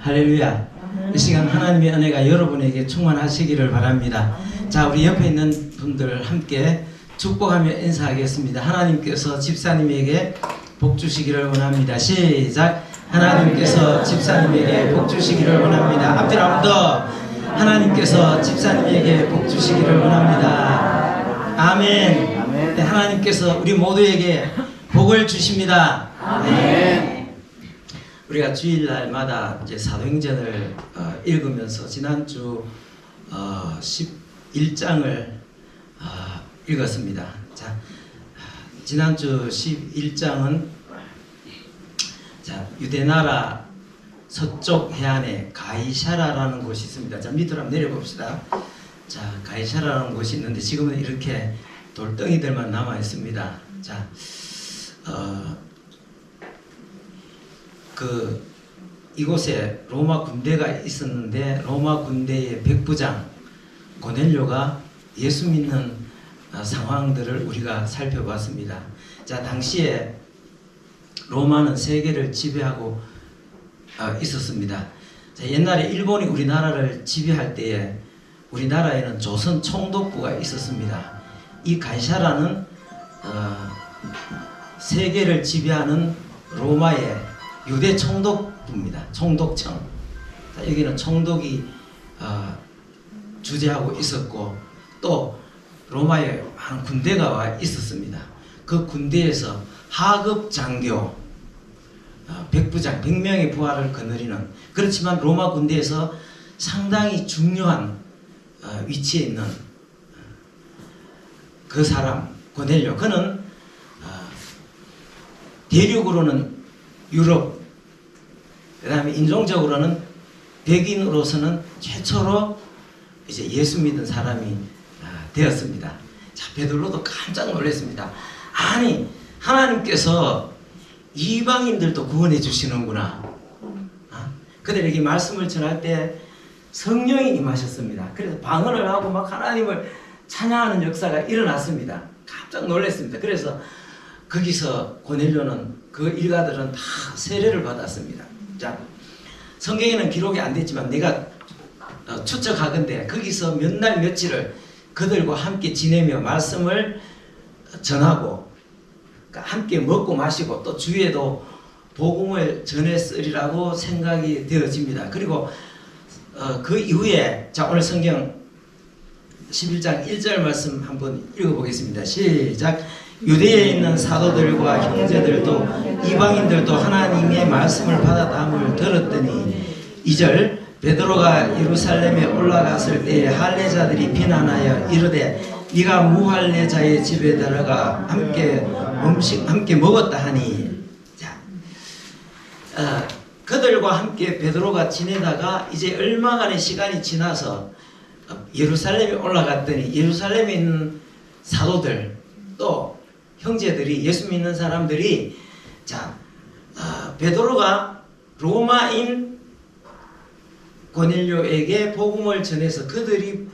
할렐루야. 이 시간 하나님의 은혜가 여러분에게 충만하시기를 바랍니다. 자, 우리 옆에 있는 분들 함께 축복하며 인사하겠습니다. 하나님께서 집사님에게 복 주시기를 원합니다. 시작. 하나님께서 집사님에게 복 주시기를 원합니다. 앞뒤로 한 번 더. 하나님께서 집사님에게 복 주시기를 원합니다. 아멘. 네, 하나님께서 우리 모두에게 복을 주십니다. 아멘. 우리가 주일날마다 이제 사도행전을 읽으면서 지난주 11장을 읽었습니다. 자, 지난주 11장은 자, 유대나라 서쪽 해안에 가이사라라는 곳이 있습니다. 자, 밑으로 한번 내려봅시다. 자, 가이사라라는 곳이 있는데 지금은 이렇게 돌덩이들만 남아 있습니다. 자, 이곳에 로마 군대가 있었는데 로마 군대의 백부장 고넬료가 예수 믿는 상황들을 우리가 살펴봤습니다. 자, 당시에 로마는 세계를 지배하고 있었습니다. 자, 옛날에 일본이 우리나라를 지배할 때에 우리나라에는 조선 총독부가 있었습니다. 이 가이사라는 세계를 지배하는 로마의 유대 총독부입니다. 총독청. 자, 여기는 총독이 주재하고 있었고 또 로마에 많은 군대가 와 있었습니다. 그 군대에서 하급 장교, 백부장, 100명의 부하를 거느리는, 그렇지만 로마 군대에서 상당히 중요한 위치에 있는 그 사람 고넬료. 그는 대륙으로는 유럽, 그 다음에 인종적으로는 백인으로서는 최초로 이제 예수 믿은 사람이 되었습니다. 자, 베드로도 깜짝 놀랐습니다. 아니, 하나님께서 이방인들도 구원해 주시는구나. 그들에게 말씀을 전할 때 성령이 임하셨습니다. 그래서 방언을 하고 막 하나님을 찬양하는 역사가 일어났습니다. 깜짝 놀랐습니다. 그래서 거기서 고넬료는 그 일가들은 다 세례를 받았습니다. 자, 성경에는 기록이 안 됐지만 내가 추측하건대 거기서 몇 날 며칠을 그들과 함께 지내며 말씀을 전하고 함께 먹고 마시고 또 주위에도 복음을 전했으리라고 생각이 되어집니다. 그리고 그 이후에 자, 오늘 성경 11장 1절 말씀 한번 읽어보겠습니다. 시작. 유대에 있는 사도들과 형제들도 이방인들도 하나님의 말씀을 받았다함을 들었더니 2절. 베드로가 예루살렘에 올라갔을 때에 할례자들이 비난하여 이르되 네가 무할례자의 집에 들어가 함께 먹었다 하니. 자, 그들과 함께 베드로가 지내다가 이제 얼마간의 시간이 지나서 예루살렘에 올라갔더니 예루살렘에 있는 사도들 또 형제들이, 예수 믿는 사람들이, 자, 베드로가 로마인 고넬료에게 복음을 전해서 그들이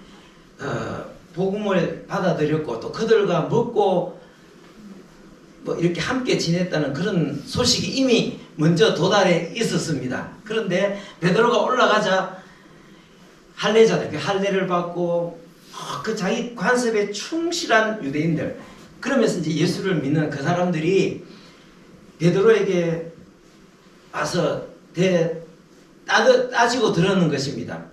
복음을 받아들였고 또 그들과 먹고 뭐 이렇게 함께 지냈다는 그런 소식이 이미 먼저 도달해 있었습니다. 그런데 베드로가 올라가자 할례자들, 그 할례를 받고 그 자기 관습에 충실한 유대인들, 그러면서 이제 예수를 믿는 그 사람들이 베드로에게 와서 따지고 들었는 것입니다.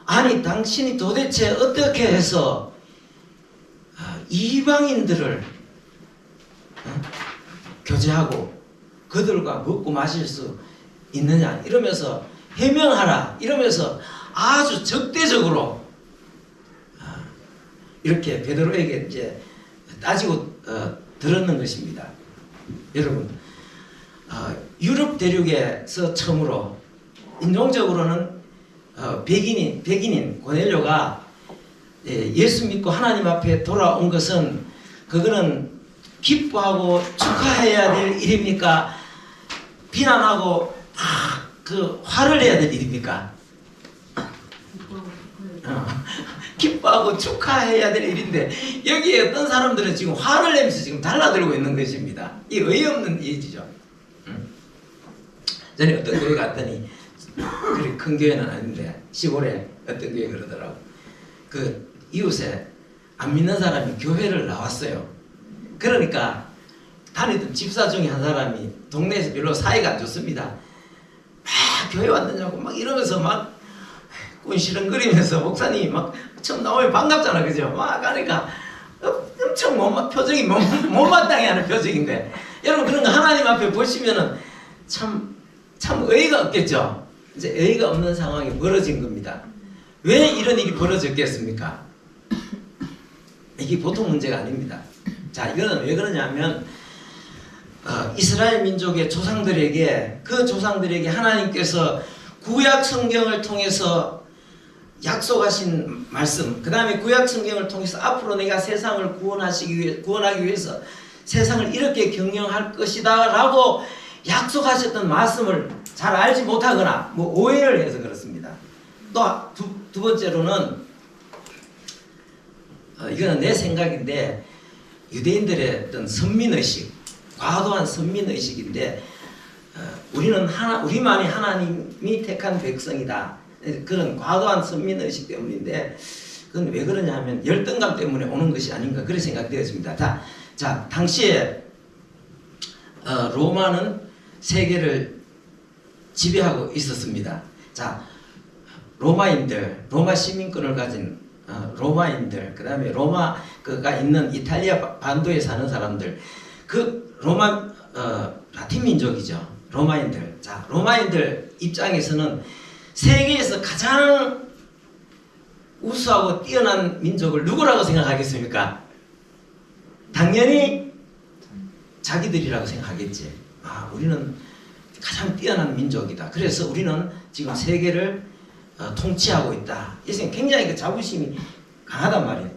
아니, 당신이 도대체 어떻게 해서 이방인들을 교제하고 그들과 먹고 마실 수 있느냐 이러면서 해명하라 이러면서 아주 적대적으로 이렇게 베드로에게 이제 따지고 들었는 것입니다. 여러분, 유럽 대륙에서 처음으로 인종적으로는 백인인 고넬료가 예수 믿고 하나님 앞에 돌아온 것은 그거는 기뻐하고 축하해야 될 일입니까? 비난하고 그 화를 내야 될 일입니까? 기뻐하고 축하해야 될 일인데 여기에 어떤 사람들은 지금 화를 내면서 지금 달라들고 있는 것입니다. 이 어이없는 일이죠. 전에 어떤 교회 갔더니 그리 큰 교회는 아닌데 시골에 어떤 교회 그러더라고. 그 이웃에 안 믿는 사람이 교회를 나왔어요. 그러니까 다니던 집사 중에 한 사람이 동네에서 별로 사이가 안 좋습니다. 막 교회 왔느냐고 막 이러면서 막 꾼시렁거리면서 목사님이 막 처음 나오면 반갑잖아, 그죠? 막 가니까 엄청 표정이 못마땅해 하는 표정인데, 여러분 그런 거 하나님 앞에 보시면은 참 의의가 없겠죠. 이제 의의가 없는 상황이 벌어진 겁니다. 왜 이런 일이 벌어졌겠습니까? 이게 보통 문제가 아닙니다. 자, 이거는 왜 그러냐면 이스라엘 민족의 조상들에게, 그 조상들에게 하나님께서 구약 성경을 통해서 약속하신 말씀, 그 다음에 구약 성경을 통해서 앞으로 내가 세상을 구원하기 위해서 세상을 이렇게 경영할 것이다 라고 약속하셨던 말씀을 잘 알지 못하거나 뭐 오해를 해서 그렇습니다. 또 두 번째로는 이거는 내 생각인데, 유대인들의 어떤 선민의식, 과도한 선민의식인데, 우리만이 하나님이 택한 백성이다, 그런 과도한 선민의식 때문인데, 그건 왜 그러냐면 열등감 때문에 오는 것이 아닌가, 그렇게 생각되었습니다. 자, 당시에 로마는 세계를 지배하고 있었습니다. 자, 로마인들, 로마 시민권을 가진 로마인들, 그 다음에 로마가 있는 이탈리아 반도에 사는 사람들, 그 로마 라틴 민족이죠. 로마인들. 자, 로마인들 입장에서는 세계에서 가장 우수하고 뛰어난 민족을 누구라고 생각하겠습니까? 당연히 자기들이라고 생각하겠지. 우리는 가장 뛰어난 민족이다. 그래서 우리는 지금 세계를 통치하고 있다. 이 생각, 굉장히 그 자부심이 강하단 말이에요.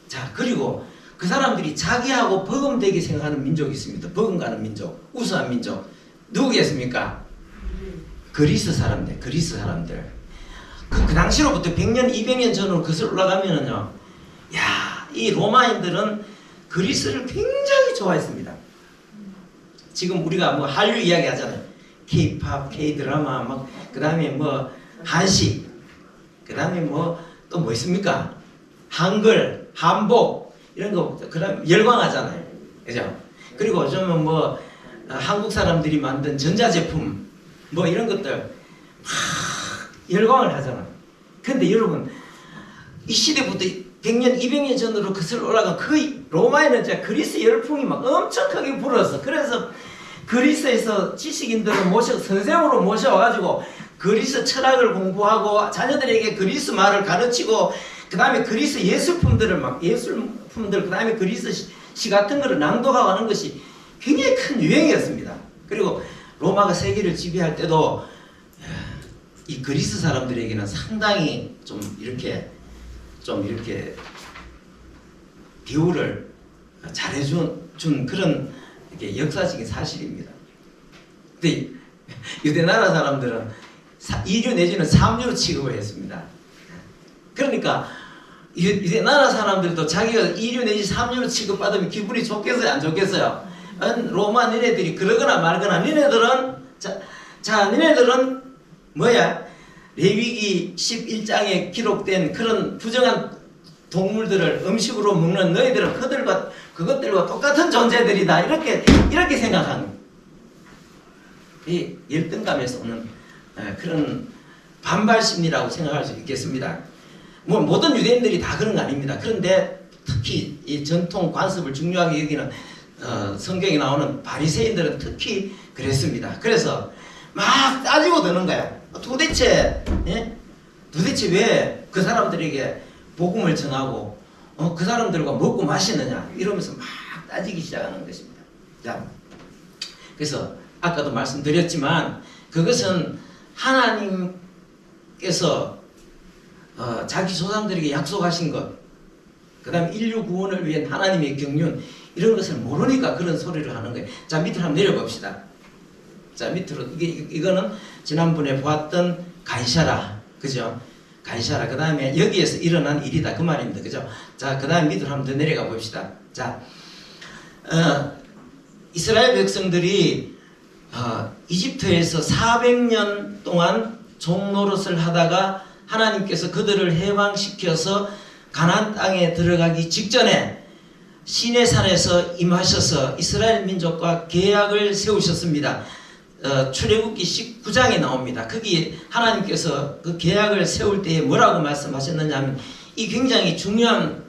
자, 그리고 그 사람들이 자기하고 버금되게 생각하는 민족이 있습니다. 버금가는 민족, 우수한 민족. 누구겠습니까? 그리스 사람들. 그 당시로부터 100년, 200년 전으로 거슬러 올라가면은요, 이 로마인들은 그리스를 굉장히 좋아했습니다. 지금 우리가 뭐 한류 이야기 하잖아요. K-팝, K-드라마, 그 다음에 한식, 그 다음에 또 뭐 있습니까? 한글, 한복, 이런 거, 그 다음에 열광하잖아요. 그죠? 그리고 요즘은 한국 사람들이 만든 전자제품, 이런 것들, 막 열광을 하잖아요. 근데 여러분, 이 시대부터 100년, 200년 전으로 거슬러 올라간 그 로마에는 진짜 그리스 열풍이 막 엄청 크게 불었어. 그래서 그리스에서 지식인들을 선생으로 모셔와가지고 그리스 철학을 공부하고 자녀들에게 그리스 말을 가르치고, 그 다음에 그리스 예술품들, 그 다음에 그리스 시 같은 거를 낭독하고 하는 것이 굉장히 큰 유행이었습니다. 그리고 로마가 세계를 지배할 때도 이 그리스 사람들에게는 상당히 좀 이렇게 비유를 잘해준 그런 역사적인 사실입니다. 근데 유대 나라 사람들은 2류 내지는 3류로 취급을 했습니다. 그러니까 유대 나라 사람들도 자기가 2류 내지 3류로 취급받으면 기분이 좋겠어요, 안 좋겠어요? 로마 니네들이 그러거나 말거나, 니네들은 레위기 11장에 기록된 그런 부정한 동물들을 음식으로 먹는 너희들은 그것들과 똑같은 존재들이다, 이렇게 생각하는, 이 열등감에서 오는 그런 반발 심리라고 생각할 수 있겠습니다. 모든 유대인들이 다 그런 거 아닙니다. 그런데 특히 이 전통 관습을 중요하게 여기는 성경에 나오는 바리새인들은 특히 그랬습니다. 그래서 막 따지고 드는 거야. 도대체 왜 그 사람들에게 복음을 전하고 그 사람들과 먹고 마시느냐, 이러면서 막 따지기 시작하는 것입니다. 자, 그래서 아까도 말씀드렸지만 그것은 하나님께서 자기 조상들에게 약속하신 것, 그 다음에 인류 구원을 위한 하나님의 경륜, 이런 것을 모르니까 그런 소리를 하는 거예요. 자, 밑으로 한번 내려봅시다. 자, 밑으로, 이거는 지난번에 보았던 가이사라, 그죠? 가이사라. 그 다음에 여기에서 일어난 일이다, 그 말입니다. 그죠? 자, 그 다음에 밑으로 한번 더 내려가 봅시다. 자, 이스라엘 백성들이 이집트에서 400년 4년 동안 종노릇을 하다가 하나님께서 그들을 해방시켜서 가나안 땅에 들어가기 직전에 시내산에서 임하셔서 이스라엘 민족과 계약을 세우셨습니다. 출애굽기 19장에 나옵니다. 거기 하나님께서 그 계약을 세울 때에 뭐라고 말씀하셨느냐 하면 이 굉장히 중요한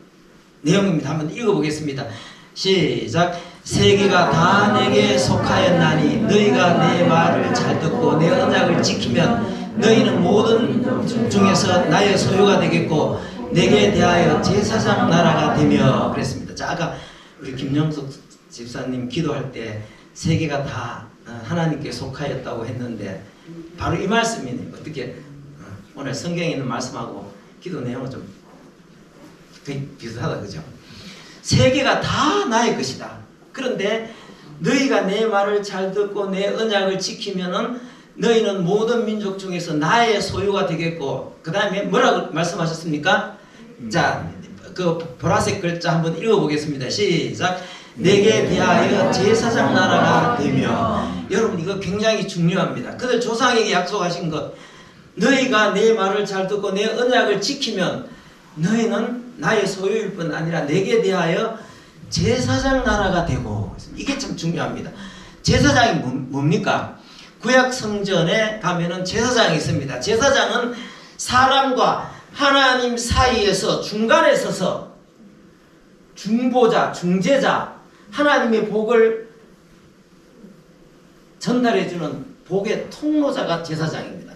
내용입니다. 한번 읽어보겠습니다. 시작. 세계가 다 내게 속하였나니 너희가 내 말을 잘 듣고 내 언약을 지키면 너희는 모든 중에서 나의 소유가 되겠고 내게 대하여 제사장 나라가 되며 그랬습니다. 자, 아까 우리 김영숙 집사님 기도할 때 세계가 다 하나님께 속하였다고 했는데 바로 이 말씀이네요. 어떻게 오늘 성경에 있는 말씀하고 기도 내용은 좀 거의 비슷하다, 그죠? 세계가 다 나의 것이다. 그런데 너희가 내 말을 잘 듣고 내 언약을 지키면은 너희는 모든 민족 중에서 나의 소유가 되겠고 그 다음에 뭐라고 말씀하셨습니까? 자, 그 보라색 글자 한번 읽어보겠습니다. 시작. 내게 대하여 제사장 나라가 되며. 여러분 이거 굉장히 중요합니다. 그들 조상에게 약속하신 것, 너희가 내 말을 잘 듣고 내 언약을 지키면 너희는 나의 소유일 뿐 아니라 내게 대하여 제사장 나라가 되고. 이게 참 중요합니다. 제사장이 뭡니까? 구약 성전에 가면은 제사장이 있습니다. 제사장은 사람과 하나님 사이에서 중간에 서서 중보자, 중재자, 하나님의 복을 전달해주는 복의 통로자가 제사장입니다.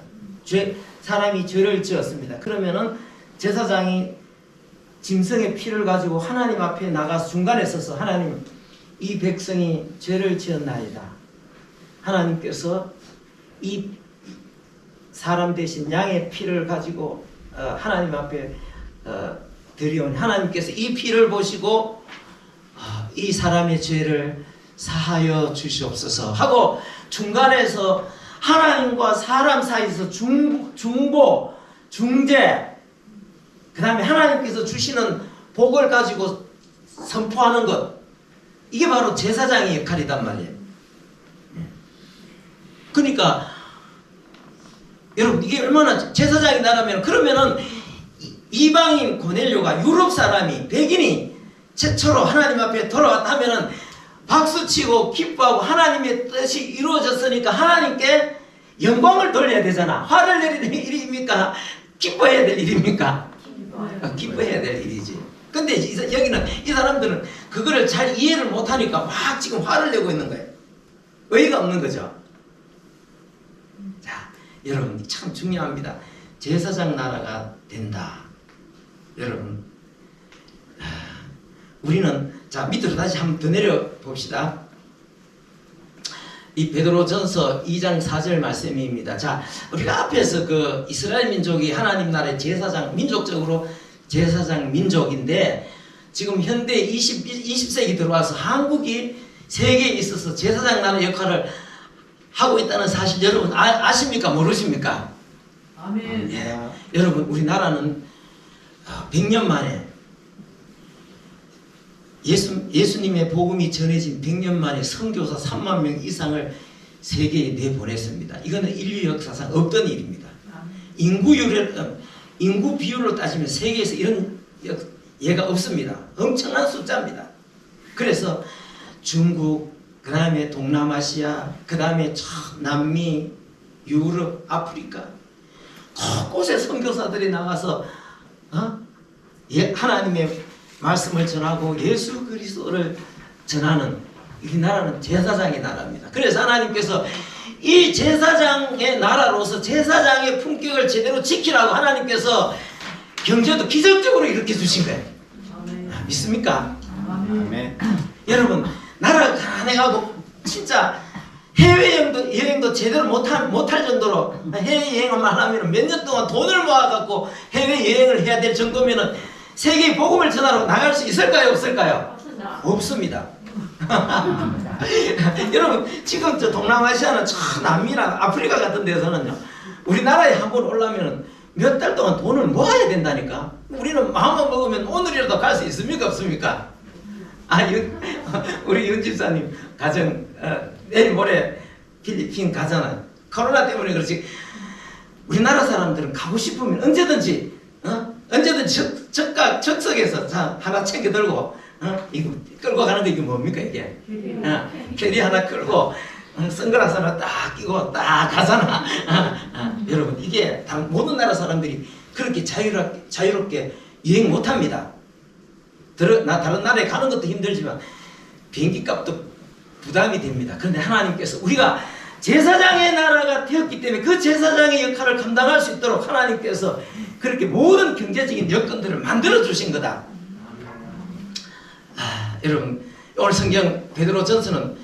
사람이 죄를 지었습니다. 그러면은 제사장이 짐승의 피를 가지고 하나님 앞에 나가서 중간에 서서 하나님, 이 백성이 죄를 지었나이다. 하나님께서 이 사람 대신 양의 피를 가지고 하나님 앞에 드리오니 하나님께서 이 피를 보시고 이 사람의 죄를 사하여 주시옵소서 하고 중간에서 하나님과 사람 사이에서 중보, 중재, 그 다음에 하나님께서 주시는 복을 가지고 선포하는 것, 이게 바로 제사장의 역할이단 말이에요. 그러니까 여러분 이게 얼마나 제사장이 나라면, 그러면은 이방인 고넬료가 유럽 사람이, 백인이 최초로 하나님 앞에 돌아왔다 하면은 박수치고 기뻐하고 하나님의 뜻이 이루어졌으니까 하나님께 영광을 돌려야 되잖아. 화를 내리는 일입니까? 기뻐해야 될 일입니까? 기뻐해야 될 일이지. 근데 여기는 이 사람들은 그거를 잘 이해를 못하니까 막 지금 화를 내고 있는 거예요. 의의가 없는 거죠. 자, 여러분 참 중요합니다. 제사장 나라가 된다. 여러분, 우리는 자 밑으로 다시 한번 더 내려 봅시다. 이 베드로전서 2장 4절 말씀입니다. 자, 우리가 앞에서 그 이스라엘 민족이 하나님 나라의 제사장, 민족적으로 제사장 민족인데 지금 현대 20세기 들어와서 한국이 세계에 있어서 제사장 나라 역할을 하고 있다는 사실 여러분 아십니까? 모르십니까? 아멘. 예. 여러분 우리나라는 100년 만에 예수님의 복음이 전해진 100년 만에 선교사 3만 명 이상을 세계에 내보냈습니다. 이거는 인류 역사상 없던 일입니다. 인구 비율로 따지면 세계에서 이런 예가 없습니다. 엄청난 숫자입니다. 그래서 중국, 그 다음에 동남아시아, 그 다음에 남미, 유럽, 아프리카 곳곳에 선교사들이 나가서 하나님의 말씀을 전하고 예수 그리스도를 전하는, 이 나라는 제사장의 나라입니다. 그래서 하나님께서 이 제사장의 나라로서 제사장의 품격을 제대로 지키라고 하나님께서 경제도 기적적으로 일으켜 주신 거예요. 믿습니까? 아멘. 여러분 나라가 가난해가고 진짜 해외여행도 제대로 못할 정도로, 해외여행만 하면 몇 년 동안 돈을 모아갖고 해외여행을 해야 될 정도면은 세계에 복음을 전하러 나갈 수 있을까요? 없을까요? 없습니다. 여러분 지금 저 동남아시아는 남미나 아프리카 같은 데서는요, 우리나라에 한 번 오려면 몇 달 동안 돈을 모아야 된다니까. 우리는 마음만 먹으면 오늘이라도 갈 수 있습니까? 없습니까? 우리 윤 집사님 가정 내일 모레 필리핀 가잖아요. 코로나 때문에 그렇지. 우리나라 사람들은 가고 싶으면 언제든지 적석에서 자 하나 챙겨 들고 이거 끌고 가는 거 이게 뭡니까 이게? 캐리 하나 끌고 선글라스 하나 딱 끼고 딱 가잖아. 여러분 이게 모든 나라 사람들이 그렇게 자유롭게 여행 못합니다. 다른 나라에 가는 것도 힘들지만 비행기 값도 부담이 됩니다. 그런데 하나님께서 우리가 제사장의 나라가 되었기 때문에 그 제사장의 역할을 감당할 수 있도록 하나님께서 그렇게 모든 경제적인 여건들을 만들어 주신 거다. 여러분 오늘 성경 베드로전서는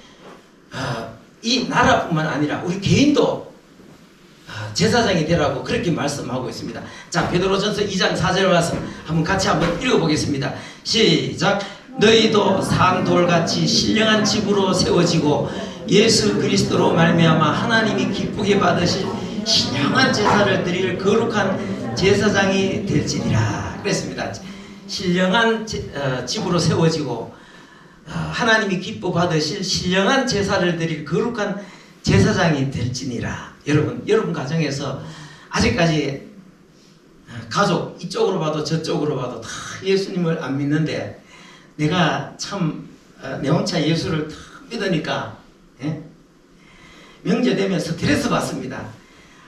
이 나라뿐만 아니라 우리 개인도 제사장이 되라고 그렇게 말씀하고 있습니다. 자, 베드로전서 2장 4절 말씀 한번 같이 한번 읽어보겠습니다. 시작. 너희도 산 돌같이 신령한 집으로 세워지고 예수 그리스도로 말미암아 하나님이 기쁘게 받으실 신령한 제사를 드릴 거룩한 제사장이 될지니라 그랬습니다. 신령한 집으로 세워지고 하나님이 기뻐 받으실 신령한 제사를 드릴 거룩한 제사장이 될지니라. 여러분 가정에서 아직까지 가족 이쪽으로 봐도 저쪽으로 봐도 다 예수님을 안 믿는데 내가 참 내 혼자 예수를 다 믿으니까 명절 되면 스트레스 받습니다.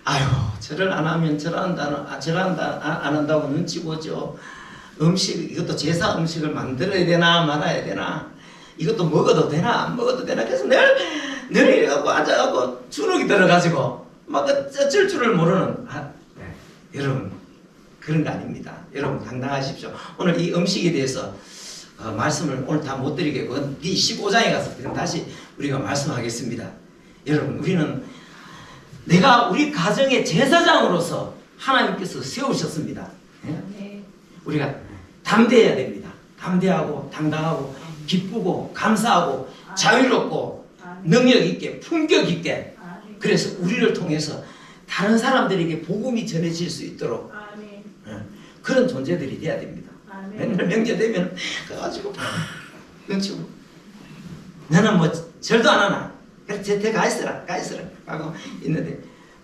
아유 절을 안 하면 안 한다고 눈치 보죠. 음식 이것도 제사 음식을 만들어야 되나 말아야 되나 이것도 먹어도 되나 안 먹어도 되나 그래서 늘 이래갖고 앉아갖고 주눅이 들어가지고 막 어쩔 줄을 모르는 여러분 그런 거 아닙니다. 여러분 당당하십시오. 오늘 이 음식에 대해서 말씀을 오늘 다 못 드리겠고 15장에 가서 다시 우리가 말씀하겠습니다. 여러분 우리는 내가 우리 가정의 제사장으로서 하나님께서 세우셨습니다. 우리가 담대해야 됩니다. 담대하고 당당하고 기쁘고 감사하고 자유롭고 능력 있게 품격 있게 그래서 우리를 통해서 다른 사람들에게 복음이 전해질 수 있도록 그런 존재들이 돼야 됩니다. 맨날 명절 되면 가가지고 막 눈치고 너는 뭐 절도 안 하나? 그래 제 가 있어라 하고 있는데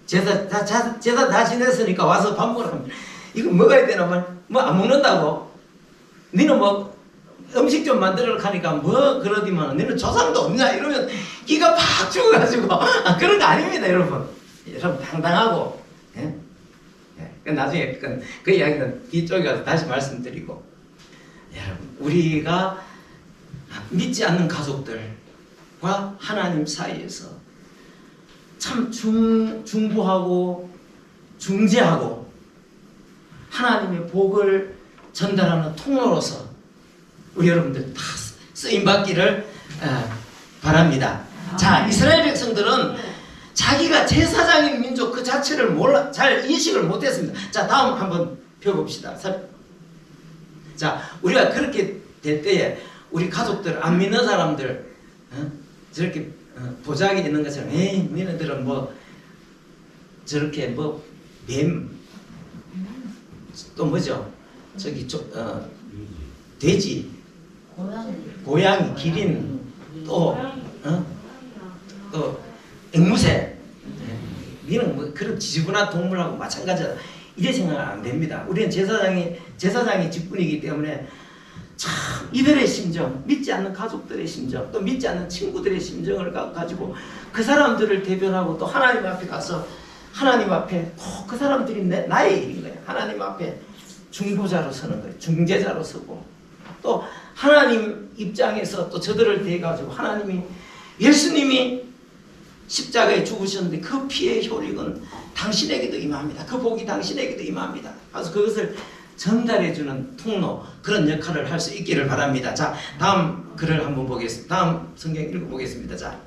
제사 다 지냈으니까 와서 밥 먹으라 하면 이거 먹어야 되나 뭐 안 먹는다고 너는 뭐 음식 좀 만들어 가니까 뭐 그러디만 너는 조상도 없냐 이러면 기가 팍 죽어가지고 그런 거 아닙니다. 여러분 당당하고 나중에 그 이야기는 뒤쪽에 가서 다시 말씀드리고 여러분 우리가 믿지 않는 가족들과 하나님 사이에서 참 중보하고 중재하고 하나님의 복을 전달하는 통로로서 우리 여러분들 다 쓰임받기를 바랍니다. 자, 이스라엘 백성들은 자기가 제사장인 민족 그 자체를 잘 인식을 못했습니다. 자, 다음 한번 펴봅시다. 자, 우리가 그렇게 될 때에 우리 가족들 안 믿는 사람들 저렇게 보자기 있는 것처럼 에이 너희들은 뭐 저렇게 뭐 뱀 또 뭐죠? 저기 돼지 고양이 기린 또 앵무새 니는 뭐 그런 지저분한 동물하고 마찬가지다 이래 생각은 안 됩니다. 우리는 제사장이 직분이기 때문에 참 이들의 심정 믿지 않는 가족들의 심정 또 믿지 않는 친구들의 심정을 가지고 그 사람들을 대변하고 또 하나님 앞에 가서 하나님 앞에 꼭 그 사람들이 나의 일인 거예요. 하나님 앞에 중보자로 서는 거예요. 중재자로 서고 또 하나님 입장에서 또 저들을 대해가지고 하나님이 예수님이 십자가에 죽으셨는데 그 피의 효력은 당신에게도 임합니다. 그 복이 당신에게도 임합니다. 그래서 그것을 전달해주는 통로 그런 역할을 할 수 있기를 바랍니다. 자, 다음 글을 한번 보겠습니다. 다음 성경 읽어보겠습니다. 자,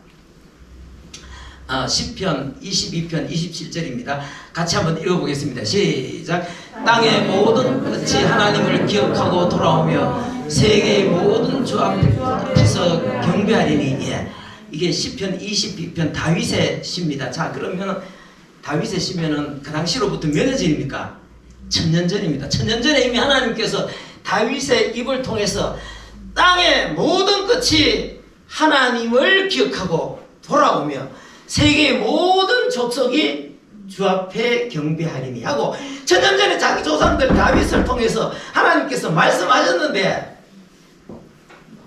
시편 22편 27절입니다. 같이 한번 읽어보겠습니다. 시작. 땅의 모든 끝이 하나님을 기억하고 돌아오며 세계의 모든 주 앞에서 경배하리니 이게 시편 22편 다윗의 시입니다. 자, 그러면 다윗의 시면은 그 당시로부터 몇 년 전입니까? 1000년 전입니다. 1000년 전에 이미 하나님께서 다윗의 입을 통해서 땅의 모든 끝이 하나님을 기억하고 돌아오며 세계의 모든 족속이 주 앞에 경배하리니 하고 천년전에 자기 조상들 다윗을 통해서 하나님께서 말씀하셨는데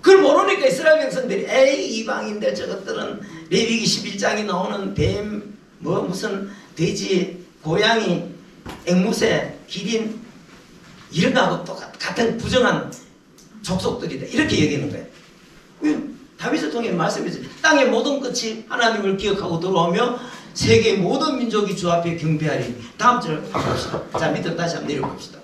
그걸 모르니까 이스라엘 백성들이 에이 이방인들 저것들은 레위기 11장에 나오는 뱀 뭐 무슨 돼지 고양이 앵무새 기린 이런 거하고 똑같은 부정한 족속들이다 이렇게 얘기하는 거예요. 다윗을 통해 말씀해서 땅의 모든 끝이 하나님을 기억하고 돌아오며 세계의 모든 민족이 주 앞에 경배하리. 다음 절 봅시다. 자 밑으로 다시 한번 내려봅시다.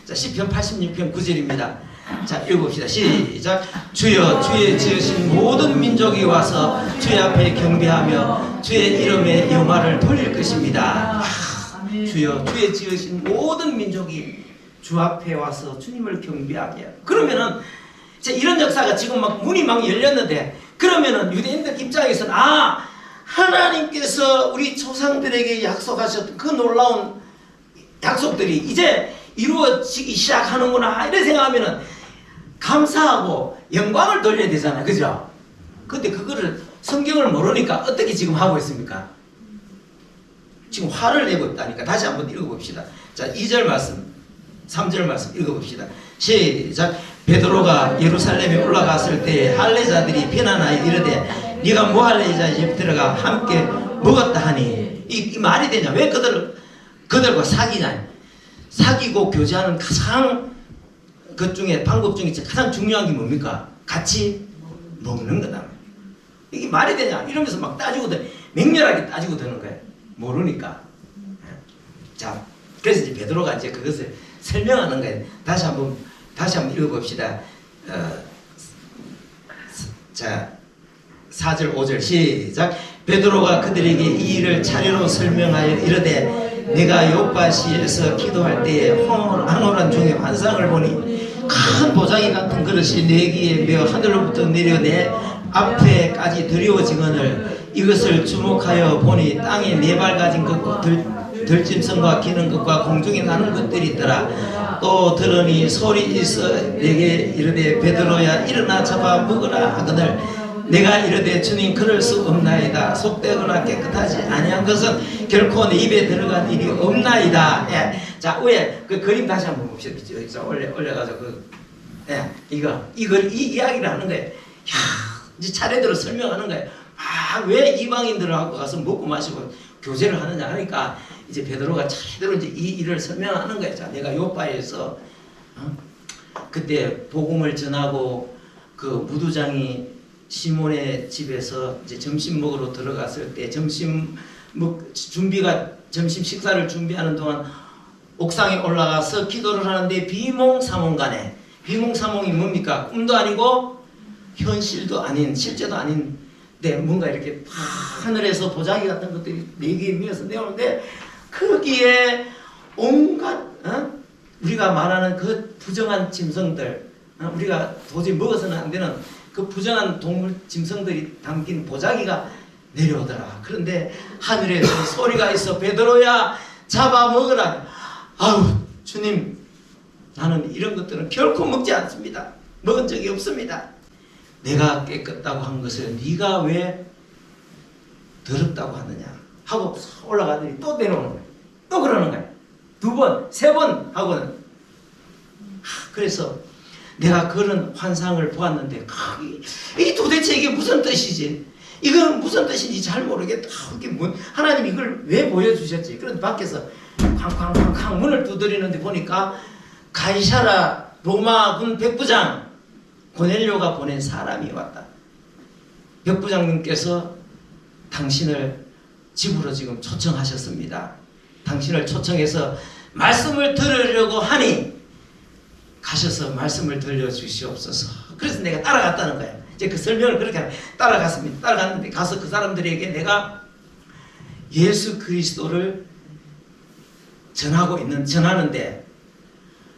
자 시편 86편 9절입니다. 자 읽어봅시다. 시작. 주여 주의 지으신 모든 민족이 와서 주의 앞에 경배하며 주의 이름의 영화를 돌릴 것입니다. 주여 주의 지으신 모든 민족이 주 앞에 와서 주님을 경배하게 해요. 그러면은 이런 역사가 지금 막 문이 막 열렸는데 그러면은 유대인들 입장에서는 하나님께서 우리 조상들에게 약속하셨던 그 놀라운 약속들이 이제 이루어지기 시작하는구나 이렇게 생각하면은 감사하고 영광을 돌려야 되잖아요. 그죠? 근데 그거를 성경을 모르니까 어떻게 지금 하고 있습니까? 지금 화를 내고 있다니까. 다시 한번 읽어봅시다. 자 2절 말씀 3절 말씀 읽어봅시다. 시작. 베드로가 예루살렘에 올라갔을 때 할례자들이 비난하여 이르되 네가 뭐 할례자 집에 들어가 함께 먹었다 하니 이 말이 되냐? 왜 그들과 사귀냐? 사귀고 교제하는 가장 그 중에 방법 중에 가장 중요한 게 뭡니까? 같이 먹는 거다. 이게 말이 되냐? 이러면서 막 따지고 맹렬하게 따지고 드는 거예요. 모르니까. 자, 그래서 이제 베드로가 이제 그것을 설명하는 거예요. 다시 한번 읽어봅시다. 자, 4절 5절 시작. 베드로가 그들에게 이 일을 차례로 설명하여 이르되 내가 요파시에서 기도할 때에 황홀한 중에 환상을 보니 큰 보자기 같은 그릇이 네 개에 메어 하늘로부터 내려 내 앞에까지 드리워지거늘 이것을 주목하여 보니 땅에 네 발 가진 것과 들짐승과 기는 것과 공중에 나는 것들이 있더라. 또 들으니 소리 있어 내게 이르되 베드로야 일어나 잡아 먹으라 하거늘 내가 이르되 주님 그럴 수 없나이다. 속되거나 깨끗하지 아니한 것은 결코 내 입에 들어간 일이 없나이다. 예. 자 위에 그 그림 다시 한번 봅시다. 올려가지고 이 이야기를 하는 거예요. 이제 차례대로 설명하는 거예요. 왜 이방인들을 하고 가서 먹고 마시고 교제를 하느냐 하니까 이제 베드로가 차례대로 이제 이 일을 설명하는 거예요. 자, 내가 요파에서 그때 복음을 전하고 그 무두장이 시몬의 집에서 이제 점심 먹으러 들어갔을 때 점심 식사를 준비하는 동안 옥상에 올라가서 기도를 하는데 비몽사몽간에 비몽사몽이 뭡니까? 꿈도 아니고 현실도 아닌 실제도 아닌데 뭔가 이렇게 하늘에서 보자기 같은 것들이 네 개 위에서 내오는데 거기에 온갖 우리가 말하는 그 부정한 짐승들 우리가 도저히 먹어서는 안 되는 그 부정한 동물 짐승들이 담긴 보자기가 내려오더라. 그런데 하늘에서 소리가 있어. 베드로야 잡아 먹으라. 아우 주님 나는 이런 것들은 결코 먹지 않습니다. 먹은 적이 없습니다. 내가 깨끗다고 한 것을 네가 왜 더럽다고 하느냐 하고 올라가더니 또 내려오는 거예요. 또 그러는 거예요. 2번, 3번 하고는 그래서 내가 그런 환상을 보았는데 이 도대체 이게 무슨 뜻이지? 이건 무슨 뜻인지 잘 모르겠다. 이게 하나님 이걸 왜 보여주셨지? 그런데 밖에서 쾅쾅쾅쾅 문을 두드리는데 보니까 가이사라 로마군 백부장 고넬료가 보낸 사람이 왔다. 백부장님께서 당신을 집으로 지금 초청하셨습니다. 당신을 초청해서 말씀을 들으려고 하니 가셔서 말씀을 들려주시옵소서. 그래서 내가 따라갔다는 거예요. 이제 그 설명을 그렇게 따라갔습니다. 따라갔는데 가서 그 사람들에게 내가 예수 그리스도를 전하는데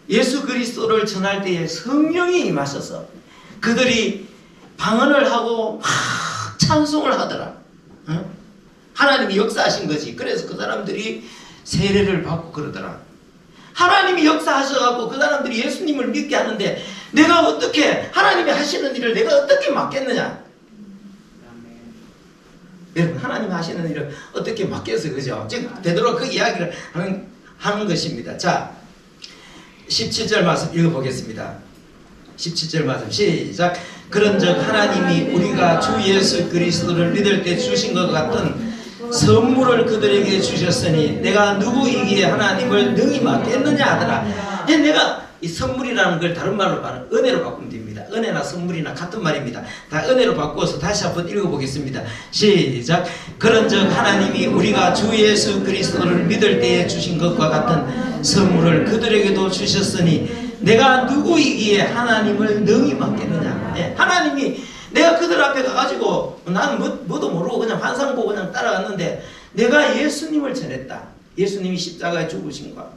예수 그리스도를 전할 때에 성령이 임하셔서 그들이 방언을 하고 막 찬송을 하더라. 하나님이 역사하신 거지. 그래서 그 사람들이 세례를 받고 그러더라. 하나님이 역사하셔갖고 그 사람들이 예수님을 믿게 하는데 내가 어떻게 하나님이 하시는 일을 내가 어떻게 막겠느냐. 여러분 하나님 하시는 일을 어떻게 맡겨서 그죠? 지금 베드로가 그 이야기를 하는 것입니다. 자 17절 말씀 읽어보겠습니다. 17절 말씀 시작. 그런즉 하나님이 우리가 주 예수 그리스도를 믿을 때 주신 것 같은 선물을 그들에게 주셨으니 내가 누구이기에 하나님을 능히 맡겠느냐 하더라. 내가 이 선물이라는 걸 다른 말로 말하면 은혜로 바꾸면 됩니다. 은혜나 선물이나 같은 말입니다. 다 은혜로 바꾸어서 다시 한번 읽어보겠습니다. 시작. 그런즉 하나님이 우리가 주 예수 그리스도를 믿을 때에 주신 것과 같은 선물을 그들에게도 주셨으니 내가 누구이기에 하나님을 능히 맡겠느냐. 하나님이 내가 그들 앞에 가가지고 나는 뭐도 모르고 그냥 환상 보고 그냥 따라갔는데 내가 예수님을 전했다. 예수님이 십자가에 죽으신 것,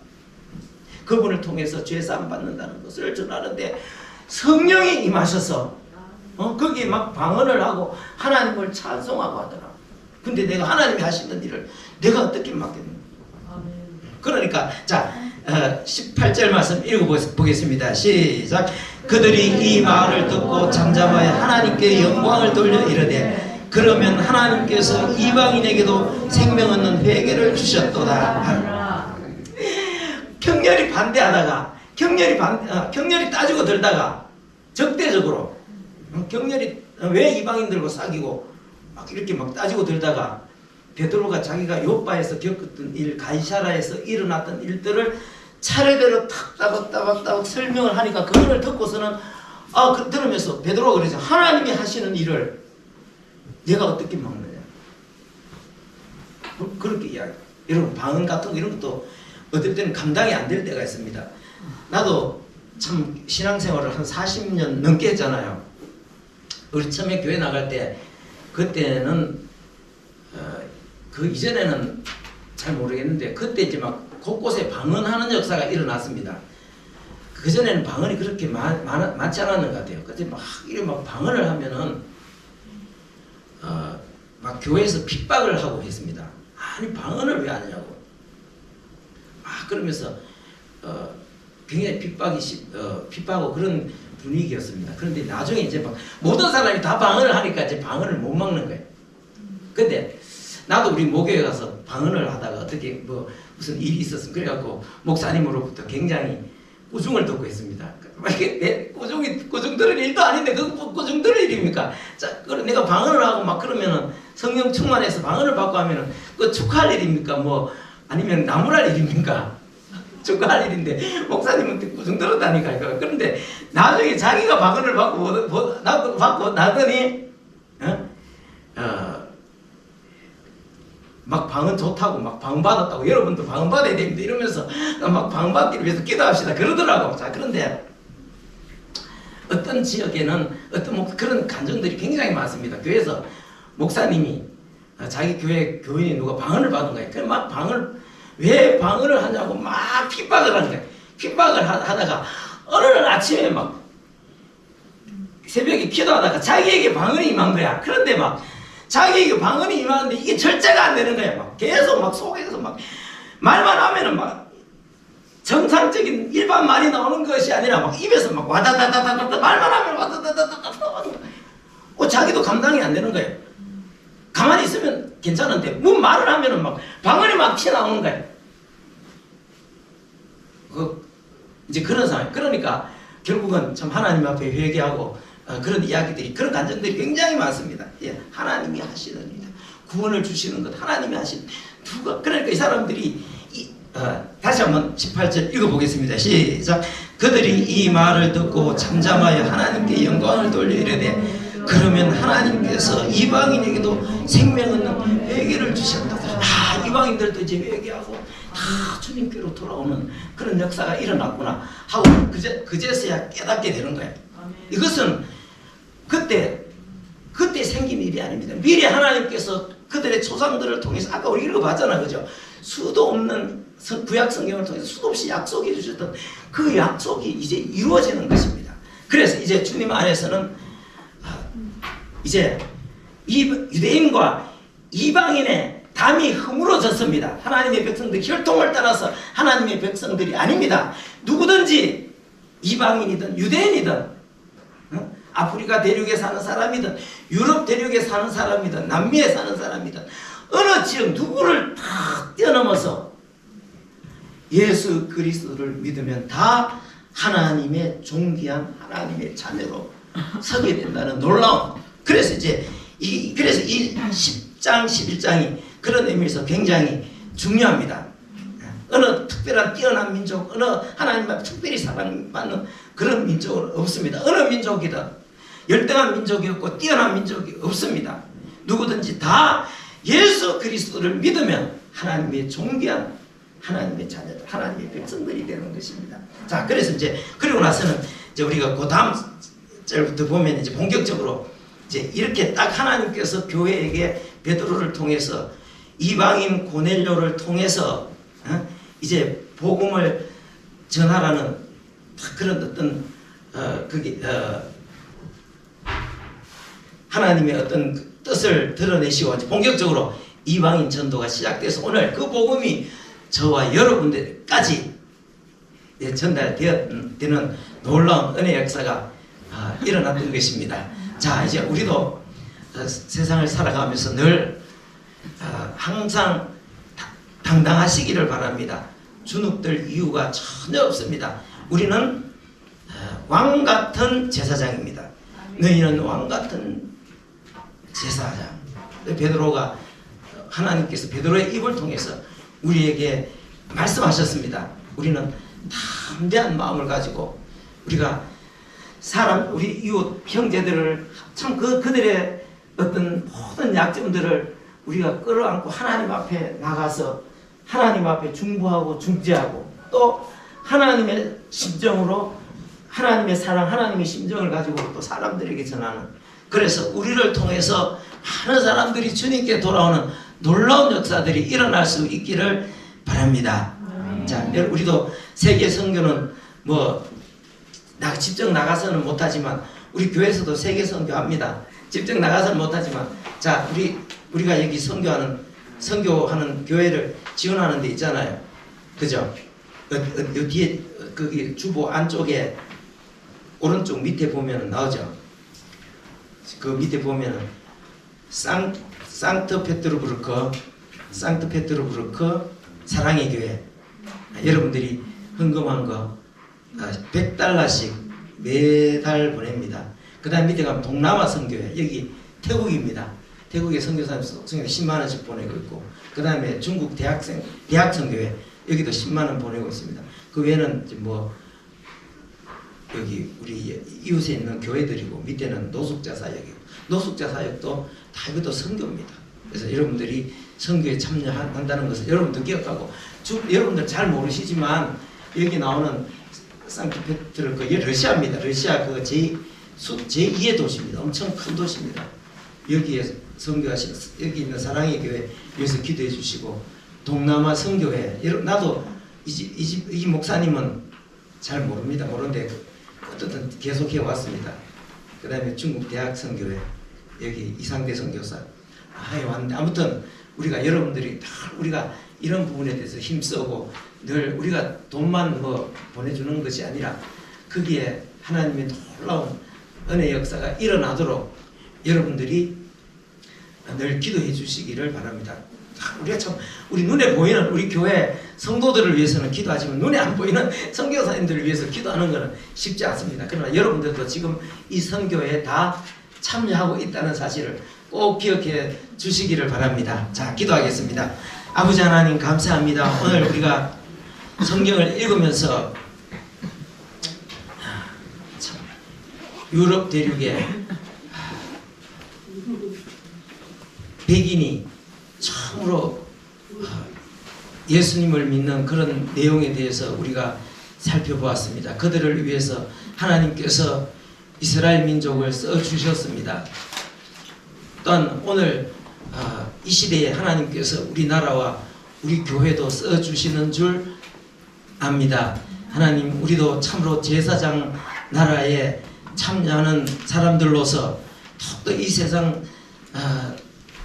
그분을 통해서 죄사함 받는다는 것을 전하는데 성령이 임하셔서 거기 막 방언을 하고 하나님을 찬송하고 하더라. 근데 내가 하나님이 하시는 일을 내가 어떻게 맡겠는가. 그러니까 자 18절 말씀 읽어보겠습니다. 시작. 그들이 이 말을 듣고 잠잠하여 하나님께 영광을 돌려 이르되 그러면 하나님께서 이방인에게도 생명 얻는 회개를 주셨도다. 격렬히 반대하다가 격렬히 따지고 들다가 적대적으로 격렬히 왜 이방인들과 사귀고 막 이렇게 막 따지고 들다가 베드로가 자기가 요빠에서 겪었던 일, 가이사라에서 일어났던 일들을 차례대로 따박따박 설명을 하니까 그거를 듣고서는 들으면서 베드로가 그러죠. 하나님이 하시는 일을 내가 어떻게 막느냐. 그렇게 이야기. 여러분 방언 같은 거 이런 것도 어떨 때는 감당이 안 될 때가 있습니다. 나도 참 신앙생활을 한 40년 넘게 했잖아요. 우리 처음에 교회 나갈 때 그때는 그 이전에는 잘 모르겠는데 그때 이제 막 곳곳에 방언하는 역사가 일어났습니다. 그 전에는 방언이 그렇게 많지 않았는 것 같아요. 그때 막 이렇게 막 방언을 하면은 막 교회에서 핍박을 하고 했습니다. 아니 방언을 왜 하느냐고. 그러면서 굉장히 핍박하고 그런 분위기였습니다. 그런데 나중에 이제 막 모든 사람이 다 방언을 하니까 이제 방언을 못 막는 거예요. 근데 나도 우리 목회에 가서 방언을 하다가 어떻게 무슨 일이 있었으면 그래갖고 목사님으로부터 굉장히 꾸중을 듣고 있습니다. 꾸중 들을 일도 아닌데 그 꾸중 들을 일입니까? 자, 내가 방언을 하고 막 그러면은 성령 충만해서 방언을 받고 하면은 그 축하할 일입니까? 아니면 나무랄 일입니까? 축하할 일인데 목사님은 꾸중 들었다니까요. 그런데 나중에 자기가 방언을 받고 나더니 막 방언 좋다고 막 방언 받았다고 여러분도 방언 받아야 됩니다 이러면서 막 방언 받기 위해서 기도합시다 그러더라고. 자 그런데 어떤 지역에는 그런 간증들이 굉장히 많습니다. 교회에서 목사님이 자기 교회 교인이 누가 방언을 받은 거예요. 그래 막 왜 방언을 하냐고 막 핍박을 하는 거예요. 핍박을 하다가 어느 날 아침에 막 새벽에 기도하다가 자기에게 방언이 임한 거야. 그런데 막 자기에게 방언이 임하는데 이게 절제가 안 되는 거야. 막 계속 막 속에서 막 말만 하면은 막 정상적인 일반 말이 나오는 것이 아니라 막 입에서 막 와다다다다다 말만 하면 와다다다다다 자기도 감당이 안 되는 거예요. 가만히 있으면 괜찮은데 뭐 말을 하면은 막 방언이 막 튀어나오는 거예요. 이제 그런 상황. 그러니까 결국은 참 하나님 앞에 회개하고 그런 이야기들이 그런 간증들이 굉장히 많습니다. 하나님이 하시는 일이다. 구원을 주시는 것 하나님이 하시는 누가 그러니까 이 사람들이 다시 한번 18절 읽어보겠습니다. 시작. 그들이 이 말을 듣고 잠잠하여 하나님께 영광을 돌려 이르되 그러면 하나님께서 이방인에게도 생명 얻는 회개를 주셨다. 이방인들도 이제 회개하고 다 주님께로 돌아오는 그런 역사가 일어났구나 하고 그제서야 깨닫게 되는 거예요. 이것은 그때 생긴 일이 아닙니다. 미리 하나님께서 그들의 조상들을 통해서 아까 우리 읽어봤잖아, 그죠? 수도 없는 구약 성경을 통해서 수도 없이 약속해 주셨던 그 약속이 이제 이루어지는 것입니다. 그래서 이제 주님 안에서는 이제 유대인과 이방인의 담이 허물어졌습니다. 하나님의 백성들 혈통을 따라서 하나님의 백성들이 아닙니다. 누구든지 이방인이든 유대인이든 아프리카 대륙에 사는 사람이든 유럽 대륙에 사는 사람이든 남미에 사는 사람이든 어느 지역 누구를 다 뛰어넘어서 예수 그리스도를 믿으면 다 하나님의 존귀한 하나님의 자녀로 서게 된다는 놀라운. 그래서 이제 이 10장 11장이 그런 의미에서 굉장히 중요합니다. 어느 특별한 뛰어난 민족, 어느 하나님 앞에 특별히 사랑받는 그런 민족은 없습니다. 어느 민족이든 열등한 민족이 없고 뛰어난 민족이 없습니다. 누구든지 다 예수 그리스도를 믿으면 하나님의 존귀한 하나님의 자녀들, 하나님의 백성들이 되는 것입니다. 자, 그래서 이제 그리고 나서는 이제 우리가 그 다음 절부터 보면 이제 본격적으로 이제 이렇게 딱 하나님께서 교회에게 베드로를 통해서 이방인 고넬료를 통해서 이제 복음을 전하라는 그런 어떤 하나님의 어떤 뜻을 드러내시고 본격적으로 이방인 전도가 시작돼서 오늘 그 복음이 저와 여러분들까지 전달되는 놀라운 은혜 역사가 일어났던 것입니다. 자, 이제 우리도 세상을 살아가면서 늘 항상 당당하시기를 바랍니다. 주눅들 이유가 전혀 없습니다. 우리는 왕 같은 제사장입니다. 너희는 왕 같은 제사장. 베드로가 하나님께서 베드로의 입을 통해서 우리에게 말씀하셨습니다. 우리는 담대한 마음을 가지고 우리가 우리 이웃 형제들을 참 그들의 어떤 모든 약점들을 우리가 끌어안고 하나님 앞에 나가서 하나님 앞에 중보하고 중재하고 또 하나님의 심정으로 하나님의 사랑, 하나님의 심정을 가지고 또 사람들에게 전하는. 그래서 우리를 통해서 많은 사람들이 주님께 돌아오는 놀라운 역사들이 일어날 수 있기를 바랍니다. 자, 우리도 세계 선교는 직접 나가서는 못하지만 우리 교회에서도 세계 선교합니다. 직접 나가서는 못하지만 자, 우리가 여기 선교하는 교회를 지원하는 데 있잖아요. 그죠? 요 뒤에 거기 주보 안쪽에 오른쪽 밑에 보면은 나오죠. 그 밑에 보면은 상트 페테르부르크 사랑의 교회. 여러분들이 헌금한 거 100달러씩 매달 보냅니다. 그 다음 밑에 가면 동남아 선교회, 여기 태국입니다. 태국의 선교사님 10만원씩 보내고 있고, 그 다음에 중국 대학 선교회, 여기도 10만원 보내고 있습니다. 그 외에는 여기 우리 이웃에 있는 교회들이고, 밑에는 노숙자 사역이고, 노숙자 사역도 다 이것도 선교입니다. 그래서 여러분들이 선교에 참여한다는 것을 여러분도 기억하고, 여러분들 잘 모르시지만 여기 나오는 상트페테르부르크 러시아입니다. 러시아 그 제2의 도시입니다. 엄청 큰 도시입니다. 여기에 선교하시는 여기 있는 사랑의 교회 위해서 기도해 주시고, 동남아 선교회, 나도 이 목사님은 잘 모르는데 어쨌든 계속해 왔습니다. 그 다음에 중국 대학 선교회, 여기 이상대 선교사 왔는데, 아무튼 우리가 여러분들이 다 우리가 이런 부분에 대해서 힘쓰고 늘 우리가 돈만 보내주는 것이 아니라 거기에 하나님의 놀라운 은혜 역사가 일어나도록 여러분들이 늘 기도해 주시기를 바랍니다. 우리가 참 우리 눈에 보이는 우리 교회 성도들을 위해서는 기도하지만 눈에 안 보이는 선교사님들을 위해서 기도하는 것은 쉽지 않습니다. 그러나 여러분들도 지금 이 선교에 다 참여하고 있다는 사실을 꼭 기억해 주시기를 바랍니다. 자, 기도하겠습니다. 아버지 하나님 감사합니다. 오늘 우리가 성경을 읽으면서 참 유럽 대륙에 백인이 처음으로 예수님을 믿는 그런 내용에 대해서 우리가 살펴보았습니다. 그들을 위해서 하나님께서 이스라엘 민족을 써주셨습니다. 또한 오늘 이 시대에 하나님께서 우리나라와 우리 교회도 써주시는 줄 압니다. 하나님, 우리도 참으로 제사장 나라에 참여하는 사람들로서 더욱더 이 세상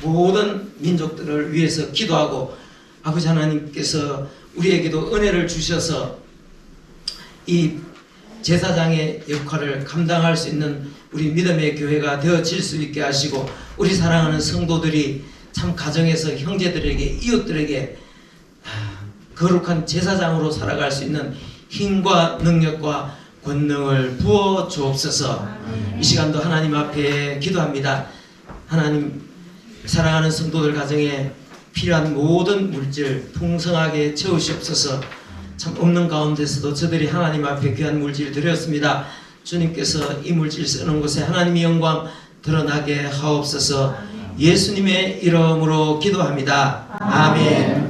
모든 민족들을 위해서 기도하고, 아버지 하나님께서 우리에게도 은혜를 주셔서 이 제사장의 역할을 감당할 수 있는 우리 믿음의 교회가 되어질 수 있게 하시고, 우리 사랑하는 성도들이 참 가정에서 형제들에게, 이웃들에게 거룩한 제사장으로 살아갈 수 있는 힘과 능력과 권능을 부어 주옵소서. 이 시간도 하나님 앞에 기도합니다. 하나님, 사랑하는 성도들 가정에 필요한 모든 물질 풍성하게 채우시옵소서. 참 없는 가운데서도 저들이 하나님 앞에 귀한 물질 드렸습니다. 주님께서 이 물질 쓰는 곳에 하나님의 영광 드러나게 하옵소서. 예수님의 이름으로 기도합니다. 아멘.